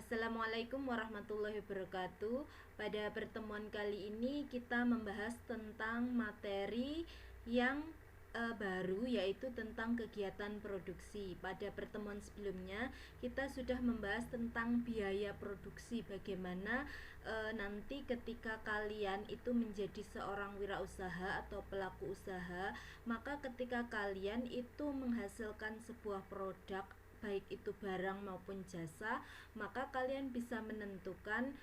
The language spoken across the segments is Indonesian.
Assalamualaikum warahmatullahi wabarakatuh. Pada pertemuan kali ini kita membahas tentang materi yang baru, yaitu tentang kegiatan produksi. Pada pertemuan sebelumnya kita sudah membahas tentang biaya produksi, bagaimana nanti ketika kalian itu menjadi seorang wirausaha atau pelaku usaha, maka ketika kalian itu menghasilkan sebuah produk, baik itu barang maupun jasa, maka kalian bisa menentukan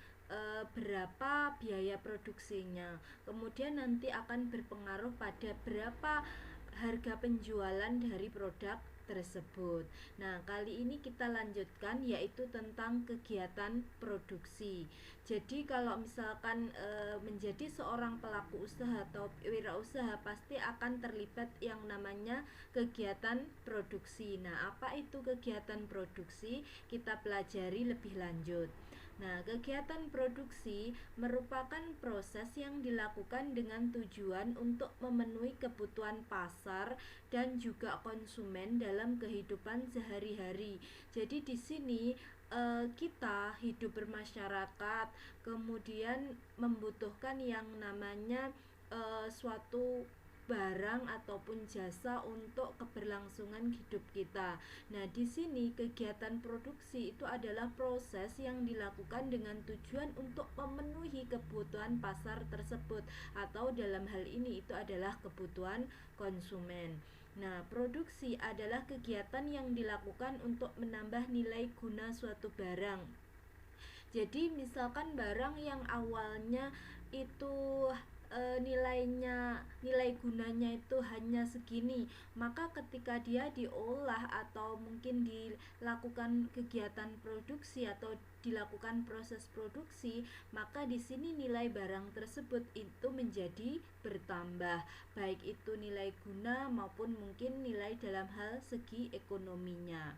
berapa biaya produksinya. Kemudian nanti akan berpengaruh pada berapa harga penjualan dari produk tersebut. Nah, kali ini kita lanjutkan, yaitu tentang kegiatan produksi. Jadi kalau misalkan menjadi seorang pelaku usaha atau wirausaha, pasti akan terlibat yang namanya kegiatan produksi. Nah, apa itu kegiatan produksi? Kita pelajari lebih lanjut. Nah, kegiatan produksi merupakan proses yang dilakukan dengan tujuan untuk memenuhi kebutuhan pasar dan juga konsumen dalam kehidupan sehari-hari. Jadi di sini kita hidup bermasyarakat, kemudian membutuhkan yang namanya suatu barang ataupun jasa untuk keberlangsungan hidup kita. Nah, di sini kegiatan produksi itu adalah proses yang dilakukan dengan tujuan untuk memenuhi kebutuhan pasar tersebut, atau dalam hal ini itu adalah kebutuhan konsumen. Nah, produksi adalah kegiatan yang dilakukan untuk menambah nilai guna suatu barang. Jadi misalkan barang yang awalnya itu nilai gunanya itu hanya segini, maka ketika dia diolah atau mungkin dilakukan kegiatan produksi atau dilakukan proses produksi, maka di sini nilai barang tersebut itu menjadi bertambah, baik itu nilai guna maupun mungkin nilai dalam hal segi ekonominya.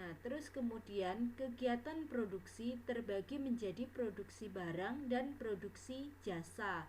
Nah, terus kemudian kegiatan produksi terbagi menjadi produksi barang dan produksi jasa.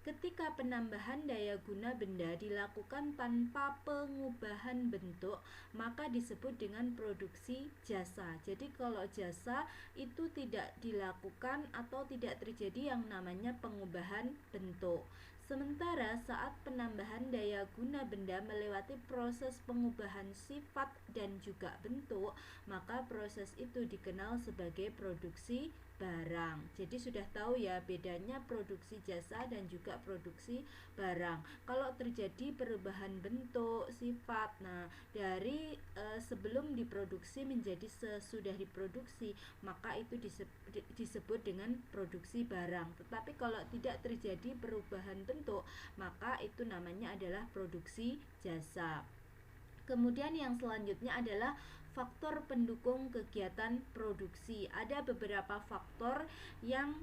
Ketika penambahan daya guna benda dilakukan tanpa pengubahan bentuk, maka disebut dengan produksi jasa. Jadi kalau jasa itu tidak dilakukan atau tidak terjadi yang namanya pengubahan bentuk. Sementara saat penambahan daya guna benda melewati proses pengubahan sifat dan juga bentuk, maka proses itu dikenal sebagai produksi barang. Jadi sudah tahu ya bedanya produksi jasa dan juga produksi barang. Kalau terjadi perubahan bentuk, sifat, nah dari sebelum diproduksi menjadi sesudah diproduksi, maka itu disebut dengan produksi barang. Tetapi kalau tidak terjadi perubahan bentuk, maka itu namanya adalah produksi jasa. Kemudian yang selanjutnya adalah faktor pendukung kegiatan produksi. Ada beberapa faktor yang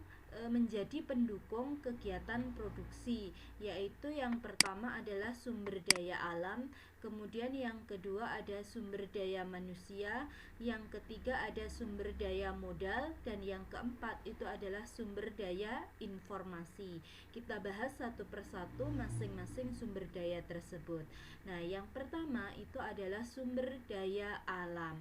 menjadi pendukung kegiatan produksi, yaitu yang pertama adalah sumber daya alam, kemudian yang kedua ada sumber daya manusia, yang ketiga ada sumber daya modal, dan yang keempat itu adalah sumber daya informasi. Kita bahas satu persatu masing-masing sumber daya tersebut. Nah, yang pertama itu adalah sumber daya alam.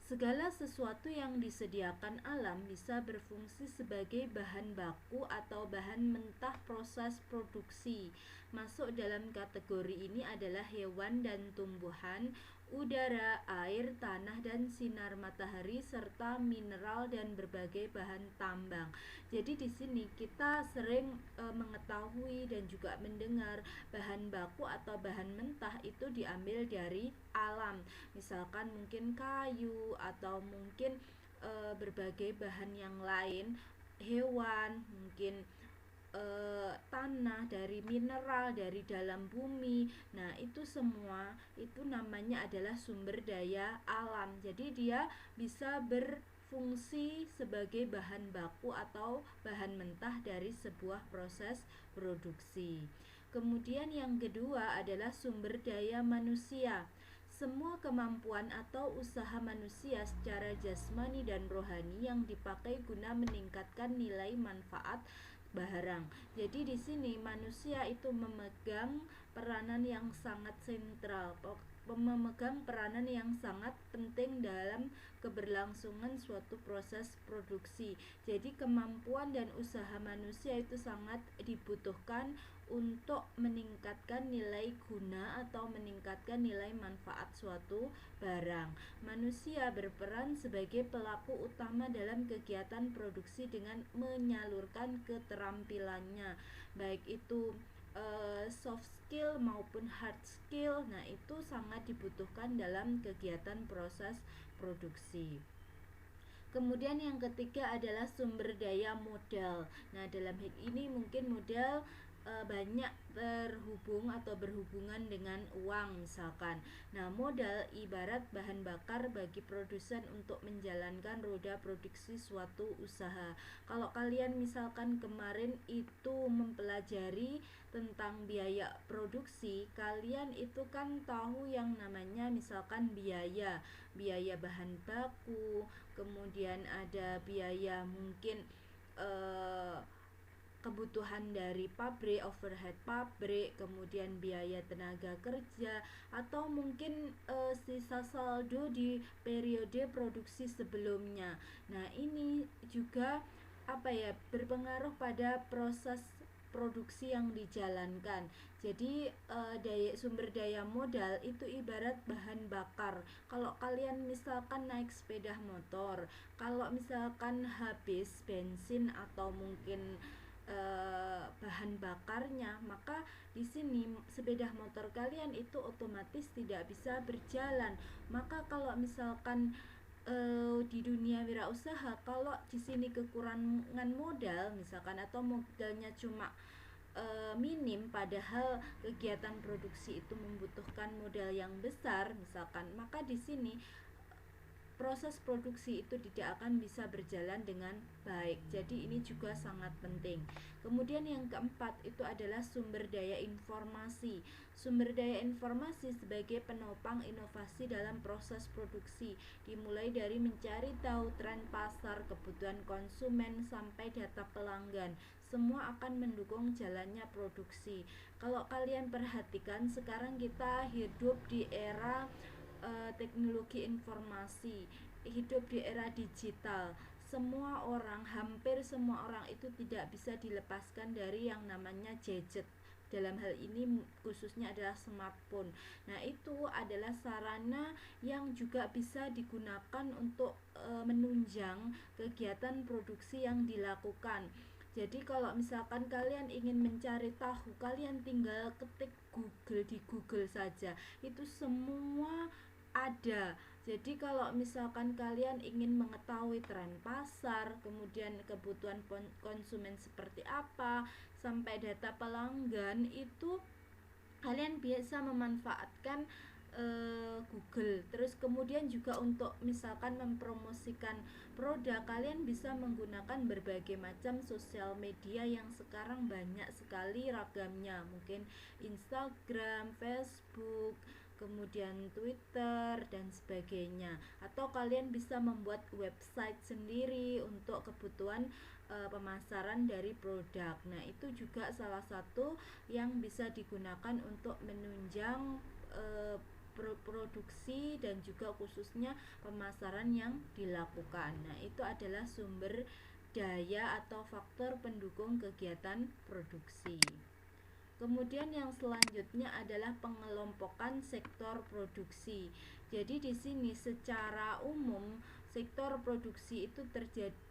Segala sesuatu yang disediakan alam bisa berfungsi sebagai bahan baku atau bahan mentah proses produksi. Masuk dalam kategori ini adalah hewan dan tumbuhan, udara, air, tanah, dan sinar matahari, serta mineral dan berbagai bahan tambang. Jadi di sini kita sering mengetahui dan juga mendengar bahan baku atau bahan mentah itu diambil dari alam. Misalkan mungkin kayu atau mungkin berbagai bahan yang lain, hewan, mungkin tanah, dari mineral, dari dalam bumi. Nah, itu semua itu namanya adalah sumber daya alam. Jadi dia bisa berfungsi sebagai bahan baku atau bahan mentah dari sebuah proses produksi. Kemudian yang kedua adalah sumber daya manusia. Semua kemampuan atau usaha manusia secara jasmani dan rohani yang dipakai guna meningkatkan nilai manfaat barang. Jadi di sini manusia itu memegang peranan yang sangat sentral. memegang peranan yang sangat penting dalam keberlangsungan suatu proses produksi. Jadi kemampuan dan usaha manusia itu sangat dibutuhkan untuk meningkatkan nilai guna atau meningkatkan nilai manfaat suatu barang. Manusia berperan sebagai pelaku utama dalam kegiatan produksi dengan menyalurkan keterampilannya, baik itu soft skill maupun hard skill. Nah, itu sangat dibutuhkan dalam kegiatan proses produksi. Kemudian yang ketiga adalah sumber daya modal. Nah, dalam hal ini mungkin modal banyak terhubung atau berhubungan dengan uang misalkan. Nah, modal ibarat bahan bakar bagi produsen untuk menjalankan roda produksi suatu usaha. Kalau kalian misalkan kemarin itu mempelajari tentang biaya produksi, kalian itu kan tahu yang namanya misalkan biaya bahan baku, kemudian ada biaya mungkin kebutuhan dari pabrik, overhead pabrik, kemudian biaya tenaga kerja, atau mungkin sisa saldo di periode produksi sebelumnya. Nah, ini juga berpengaruh pada proses produksi yang dijalankan. Jadi sumber daya modal itu ibarat bahan bakar. Kalau kalian misalkan naik sepeda motor, kalau misalkan habis bensin atau mungkin bahan bakarnya, maka di sini sepeda motor kalian itu otomatis tidak bisa berjalan. Maka kalau misalkan di dunia wirausaha, kalau di sini kekurangan modal misalkan, atau modalnya cuma minim, padahal kegiatan produksi itu membutuhkan modal yang besar misalkan, maka di sini proses produksi itu tidak akan bisa berjalan dengan baik. Jadi ini juga sangat penting. Kemudian yang keempat itu adalah sumber daya informasi. Sumber daya informasi sebagai penopang inovasi dalam proses produksi, dimulai dari mencari tahu tren pasar, kebutuhan konsumen, sampai data pelanggan. Semua akan mendukung jalannya produksi. Kalau kalian perhatikan, sekarang kita hidup di era teknologi informasi, hidup di era digital. Hampir semua orang itu tidak bisa dilepaskan dari yang namanya gadget. Dalam hal ini khususnya adalah smartphone. Nah, itu adalah sarana yang juga bisa digunakan untuk menunjang kegiatan produksi yang dilakukan. Jadi kalau misalkan kalian ingin mencari tahu, kalian tinggal ketik Google di Google saja. Itu semua ada. Jadi kalau misalkan kalian ingin mengetahui tren pasar, kemudian kebutuhan konsumen seperti apa, sampai data pelanggan, itu kalian bisa memanfaatkan Google. Terus kemudian juga untuk misalkan mempromosikan produk, kalian bisa menggunakan berbagai macam sosial media yang sekarang banyak sekali ragamnya, mungkin Instagram, Facebook, kemudian Twitter dan sebagainya. Atau kalian bisa membuat website sendiri untuk kebutuhan pemasaran dari produk. Nah, itu juga salah satu yang bisa digunakan untuk menunjang produksi dan juga khususnya pemasaran yang dilakukan. Nah, itu adalah sumber daya atau faktor pendukung kegiatan produksi. Kemudian yang selanjutnya adalah pengelompokan sektor produksi. Jadi di sini secara umum sektor produksi itu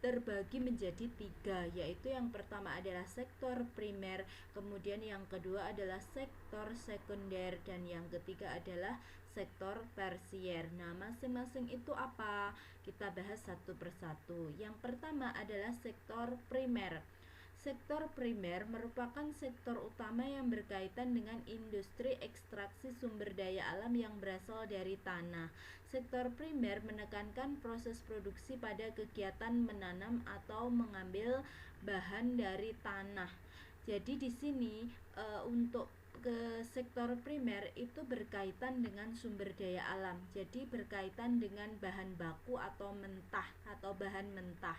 terbagi menjadi 3, yaitu yang pertama adalah sektor primer, kemudian yang kedua adalah sektor sekunder, dan yang ketiga adalah sektor tersier. Nah, masing-masing itu apa? Kita bahas satu persatu. Yang pertama adalah sektor primer. Sektor primer merupakan sektor utama yang berkaitan dengan industri ekstraksi sumber daya alam yang berasal dari tanah. Sektor primer menekankan proses produksi pada kegiatan menanam atau mengambil bahan dari tanah. Jadi di sini untuk ke sektor primer itu berkaitan dengan sumber daya alam. Jadi berkaitan dengan bahan baku atau mentah atau bahan mentah.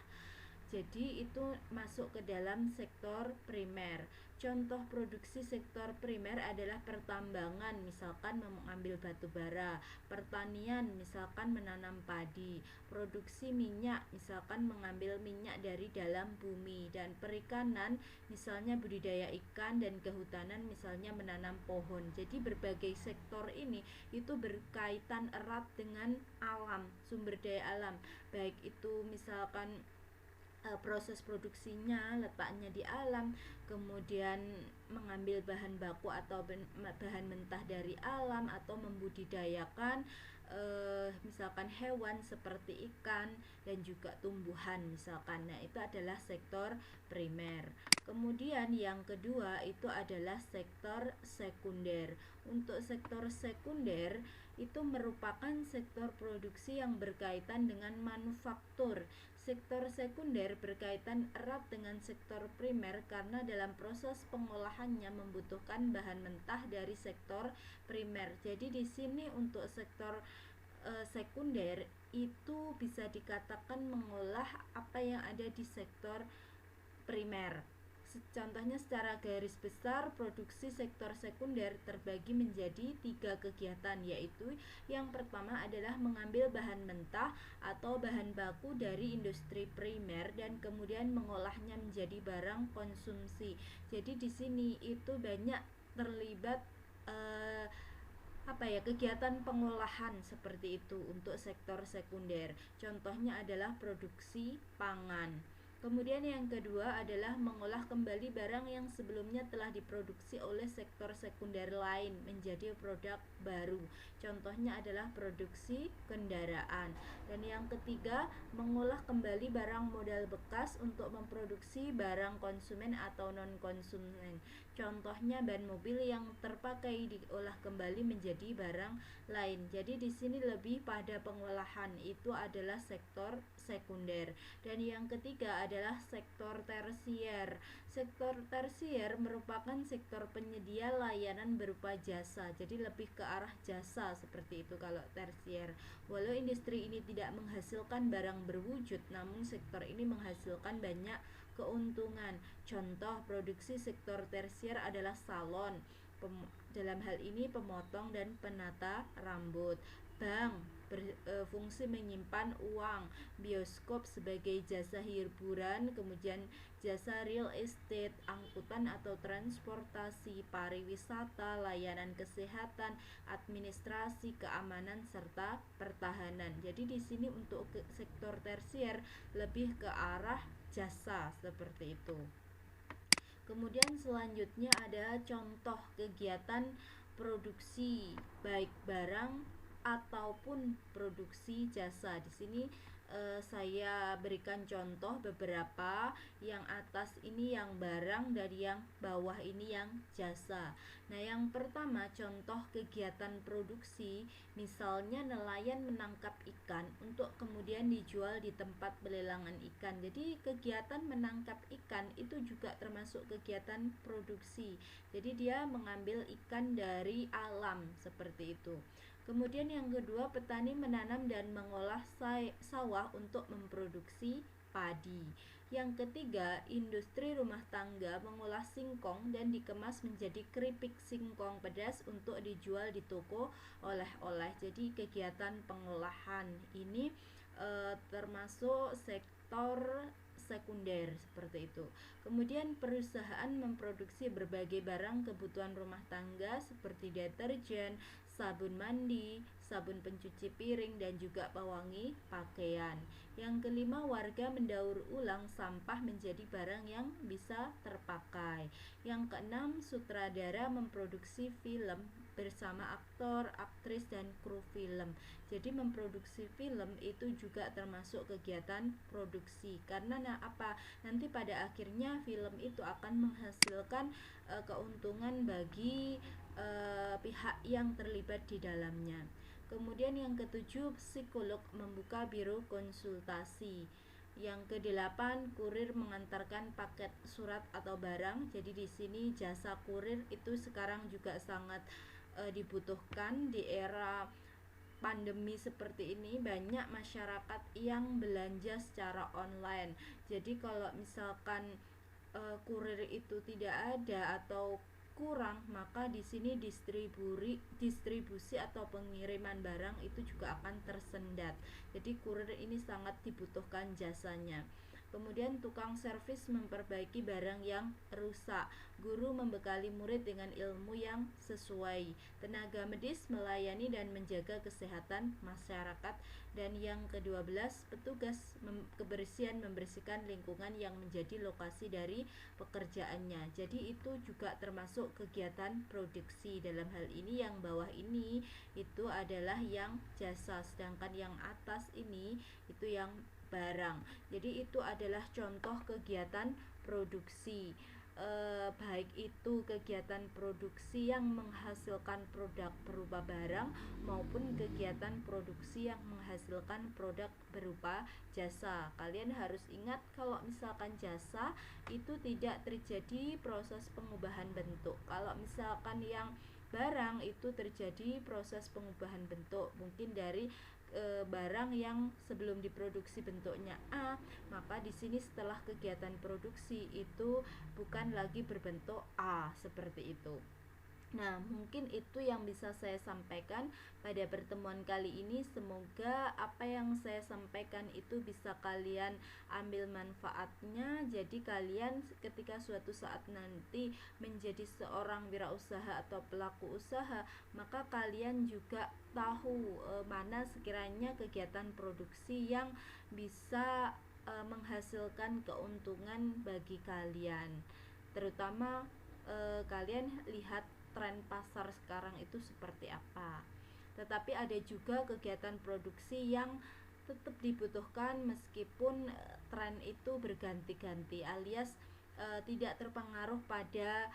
Jadi itu masuk ke dalam sektor primer. Contoh produksi sektor primer adalah pertambangan, misalkan mengambil batu bara, pertanian, misalkan menanam padi, produksi minyak, misalkan mengambil minyak dari dalam bumi, dan perikanan, misalnya budidaya ikan, dan kehutanan, misalnya menanam pohon. Jadi berbagai sektor ini itu berkaitan erat dengan alam, sumber daya alam, baik itu misalkan proses produksinya letaknya di alam, kemudian mengambil bahan baku atau bahan mentah dari alam, atau membudidayakan misalkan hewan seperti ikan dan juga tumbuhan misalkan. Nah, itu adalah sektor primer. Kemudian yang kedua itu adalah sektor sekunder. Untuk sektor sekunder itu merupakan sektor produksi yang berkaitan dengan manufaktur. Sektor sekunder berkaitan erat dengan sektor primer karena dalam proses pengolahannya membutuhkan bahan mentah dari sektor primer. Jadi di sini untuk sektor sekunder itu bisa dikatakan mengolah apa yang ada di sektor primer. Contohnya secara garis besar, produksi sektor sekunder terbagi menjadi 3 kegiatan, yaitu yang pertama adalah mengambil bahan mentah atau bahan baku dari industri primer dan kemudian mengolahnya menjadi barang konsumsi. Jadi di sini itu banyak terlibat kegiatan pengolahan seperti itu untuk sektor sekunder. Contohnya adalah produksi pangan. Kemudian yang kedua adalah mengolah kembali barang yang sebelumnya telah diproduksi oleh sektor sekunder lain menjadi produk baru. Contohnya adalah produksi kendaraan. Dan yang ketiga, mengolah kembali barang modal bekas untuk memproduksi barang konsumen atau non-konsumen. Contohnya ban mobil yang terpakai diolah kembali menjadi barang lain. Jadi di sini lebih pada pengolahan, itu adalah sektor sekunder. Dan yang ketiga adalah sektor tersier. Sektor tersier merupakan sektor penyedia layanan berupa jasa. Jadi lebih ke arah jasa seperti itu kalau tersier. Walau industri ini tidak menghasilkan barang berwujud, namun sektor ini menghasilkan banyak keuntungan. Contoh produksi sektor tersier adalah salon, dalam hal ini pemotong dan penata rambut, bank berfungsi menyimpan uang, bioskop sebagai jasa hiburan, kemudian jasa real estate, angkutan atau transportasi, pariwisata, layanan kesehatan, administrasi, keamanan serta pertahanan. Jadi di sini untuk sektor tersier lebih ke arah jasa seperti itu. Kemudian selanjutnya ada contoh kegiatan produksi baik barang ataupun produksi jasa. Di sini saya berikan contoh beberapa, yang atas ini yang barang dan yang bawah ini yang jasa. Nah, yang pertama contoh kegiatan produksi, misalnya nelayan menangkap ikan untuk kemudian dijual di tempat pelelangan ikan. Jadi kegiatan menangkap ikan itu juga termasuk kegiatan produksi. Jadi dia mengambil ikan dari alam seperti itu. Kemudian yang kedua, petani menanam dan mengolah sawah untuk memproduksi padi. Yang ketiga, industri rumah tangga mengolah singkong dan dikemas menjadi keripik singkong pedas untuk dijual di toko oleh-oleh. Jadi kegiatan pengolahan ini termasuk sektor sekunder seperti itu. Kemudian perusahaan memproduksi berbagai barang kebutuhan rumah tangga seperti deterjen, sabun mandi, sabun pencuci piring, dan juga pewangi pakaian. Yang kelima, warga mendaur ulang sampah menjadi barang yang bisa terpakai. Yang keenam, sutradara memproduksi film bersama aktor, aktris, dan kru film. Jadi memproduksi film itu juga termasuk kegiatan produksi. Karena nanti pada akhirnya film itu akan menghasilkan keuntungan bagi pihak yang terlibat di dalamnya. Kemudian yang ketujuh, psikolog membuka biro konsultasi. Yang kedelapan, kurir mengantarkan paket surat atau barang. Jadi di sini jasa kurir itu sekarang juga sangat dibutuhkan di era pandemi seperti ini banyak masyarakat yang belanja secara online. Jadi kalau misalkan kurir itu tidak ada atau kurang, maka di sini distribusi atau pengiriman barang itu juga akan tersendat. Jadi kurir ini sangat dibutuhkan jasanya. Kemudian tukang servis memperbaiki barang yang rusak, guru membekali murid dengan ilmu yang sesuai, tenaga medis melayani dan menjaga kesehatan masyarakat, dan yang ke-12 petugas kebersihan membersihkan lingkungan yang menjadi lokasi dari pekerjaannya. Jadi itu juga termasuk kegiatan produksi. Dalam hal ini yang bawah ini itu adalah yang jasa, sedangkan yang atas ini itu yang barang. Jadi itu adalah contoh kegiatan produksi. Baik itu kegiatan produksi yang menghasilkan produk berupa barang maupun kegiatan produksi yang menghasilkan produk berupa jasa. Kalian harus ingat kalau misalkan jasa itu tidak terjadi proses pengubahan bentuk. Kalau misalkan yang barang itu terjadi proses pengubahan bentuk, mungkin dari barang yang sebelum diproduksi bentuknya A, maka di sini setelah kegiatan produksi itu bukan lagi berbentuk A, seperti itu. Nah, mungkin itu yang bisa saya sampaikan pada pertemuan kali ini. Semoga apa yang saya sampaikan itu bisa kalian ambil manfaatnya. Jadi kalian ketika suatu saat nanti menjadi seorang wirausaha atau pelaku usaha, maka kalian juga tahu mana sekiranya kegiatan produksi yang bisa menghasilkan keuntungan bagi kalian. Terutama kalian lihat tren pasar sekarang itu seperti apa. Tetapi ada juga kegiatan produksi yang tetap dibutuhkan meskipun tren itu berganti-ganti, alias tidak terpengaruh pada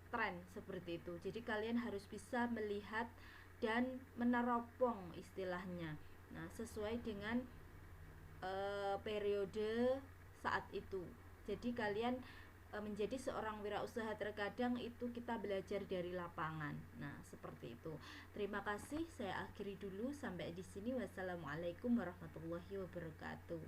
tren seperti itu. Jadi kalian harus bisa melihat dan meneropong istilahnya. Nah, sesuai dengan periode saat itu. Jadi kalian menjadi seorang wirausaha terkadang itu kita belajar dari lapangan. Nah, seperti itu. Terima kasih, saya akhiri dulu sampai di sini. Wassalamualaikum warahmatullahi wabarakatuh.